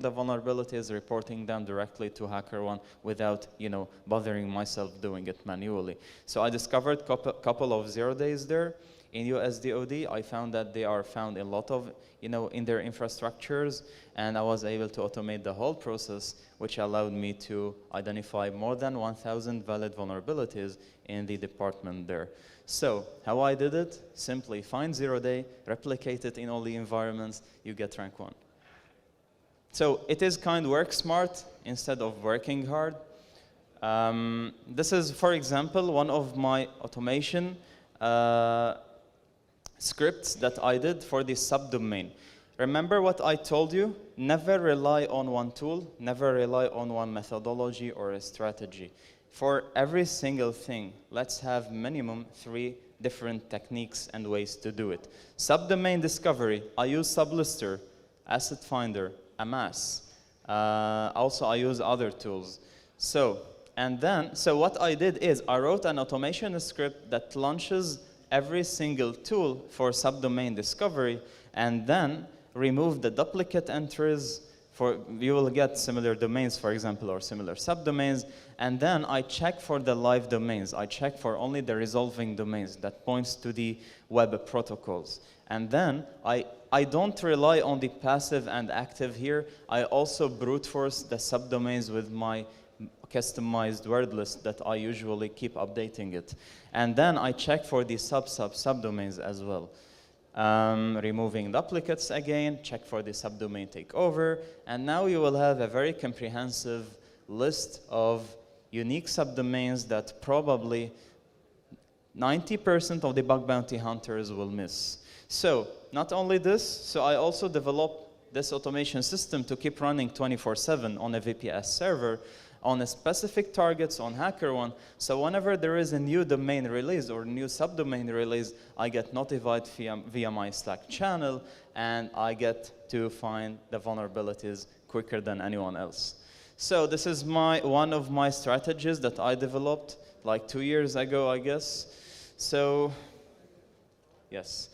the vulnerabilities, reporting them directly to hackerone without, bothering myself doing it manually. So I discovered couple of 0 days there. In USDOD, I found that they are found in a lot of, in their infrastructures, and I was able to automate the whole process, which allowed me to identify more than 1,000 valid vulnerabilities in the department there. So how I did it? Simply find 0 day, replicate it in all the environments, you get rank 1. So it is work smart instead of working hard. This is, for example, one of my automation scripts that I did for the subdomain. Remember what I told you? Never rely on one tool, never rely on one methodology or a strategy. For every single thing, let's have minimum 3 different techniques and ways to do it. Subdomain discovery, I use Sublister, Asset Finder, Amass. Also, I use other tools. So what I did is I wrote an automation script that launches every single tool for subdomain discovery, and then remove the duplicate entries. You will get similar domains, for example, or similar subdomains, and then I check for the live domains. I check for only the resolving domains that points to the web protocols. And then I don't rely on the passive and active here. I also brute force the subdomains with my customized word list that I usually keep updating it. And then I check for the subdomains as well. Removing duplicates again, check for the subdomain takeover, and now you will have a very comprehensive list of unique subdomains that probably 90% of the bug bounty hunters will miss. So not only this, so I also developed this automation system to keep running 24/7 on a VPS server on a specific targets on hackerone. So whenever there is a new domain release or new subdomain release, I get notified via my Slack channel, and I get to find the vulnerabilities quicker than anyone else. So this is one of my strategies that I developed like 2 years ago, I guess. So yes.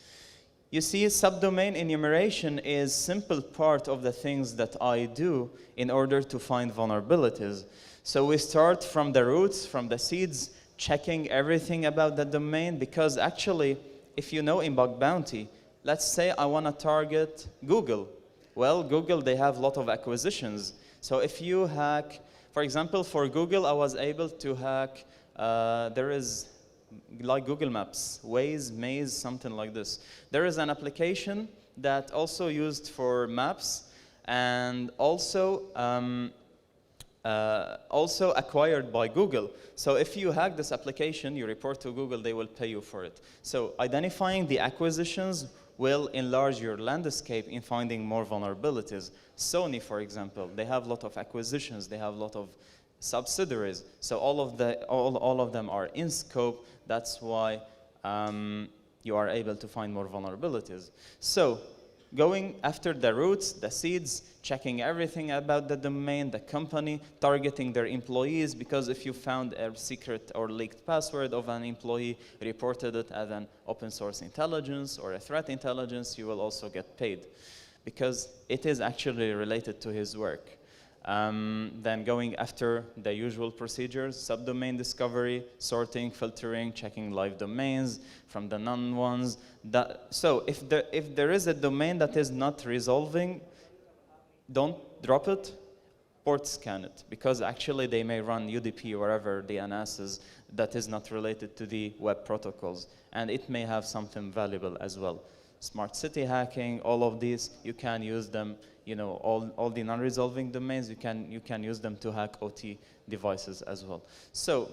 You see, subdomain enumeration is a simple part of the things that I do in order to find vulnerabilities. So we start from the roots, from the seeds, checking everything about the domain, because actually, if you know in bug bounty, let's say I want to target Google. Well, Google, they have a lot of acquisitions. So if you hack, for example, for Google, I was able to hack, there is like Google Maps, Waze, Maze, something like this. There is an application that also used for maps, and also acquired by Google. So if you hack this application, you report to Google, they will pay you for it. So identifying the acquisitions will enlarge your landscape in finding more vulnerabilities. Sony, for example, they have a lot of acquisitions, they have a lot of subsidiaries. So all of them are in scope. That's why you are able to find more vulnerabilities. So going after the roots, the seeds, checking everything about the domain, the company, targeting their employees, because if you found a secret or leaked password of an employee, reported it as an open source intelligence or a threat intelligence, you will also get paid, because it is actually related to his work. Then going after the usual procedures, subdomain discovery, sorting, filtering, checking live domains from the non ones. So if there is a domain that is not resolving, don't drop it, port scan it, because actually they may run UDP or whatever DNS is that is not related to the web protocols, and it may have something valuable as well. Smart city hacking, all of these, you can use them. You know, all the non-resolving domains, you can use them to hack OT devices as well. So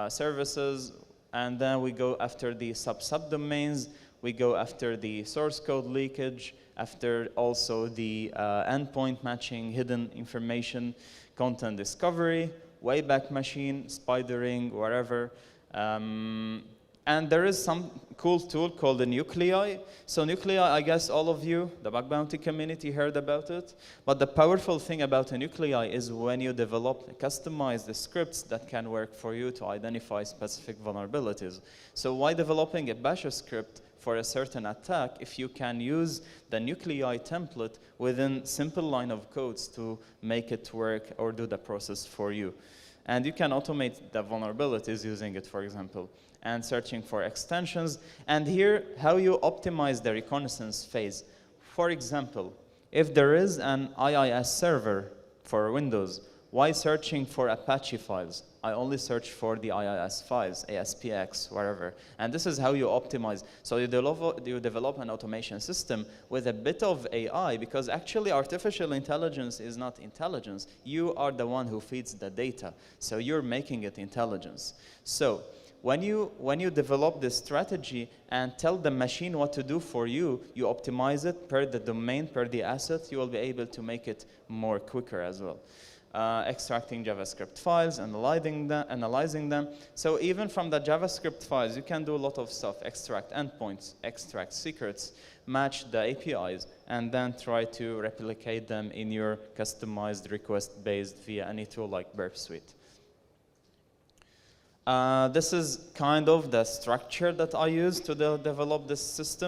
services, and then we go after the subdomains. We go after the source code leakage, after also the endpoint matching, hidden information, content discovery, Wayback Machine, spidering, whatever. And there is some cool tool called the Nuclei. So Nuclei, I guess all of you, the bug bounty community, heard about it. But the powerful thing about a Nuclei is when you develop customized scripts that can work for you to identify specific vulnerabilities. So why developing a bash script for a certain attack if you can use the nuclei template within simple line of codes to make it work or do the process for you. And you can automate the vulnerabilities using it, for example, and searching for extensions. And here, how you optimize the reconnaissance phase. For example, if there is an IIS server for Windows, why searching for Apache files? I only search for the IIS files, ASPX, whatever. And this is how you optimize. So you develop an automation system with a bit of AI, because actually artificial intelligence is not intelligence. You are the one who feeds the data. So you're making it intelligence. So when you develop this strategy and tell the machine what to do for you, you optimize it per the domain, per the asset, you will be able to make it more quicker as well. Extracting JavaScript files, analyzing them. So even from the JavaScript files, you can do a lot of stuff. Extract endpoints, extract secrets, match the APIs, and then try to replicate them in your customized request-based via any tool like Burp Suite. This is kind of the structure that I use to develop this system.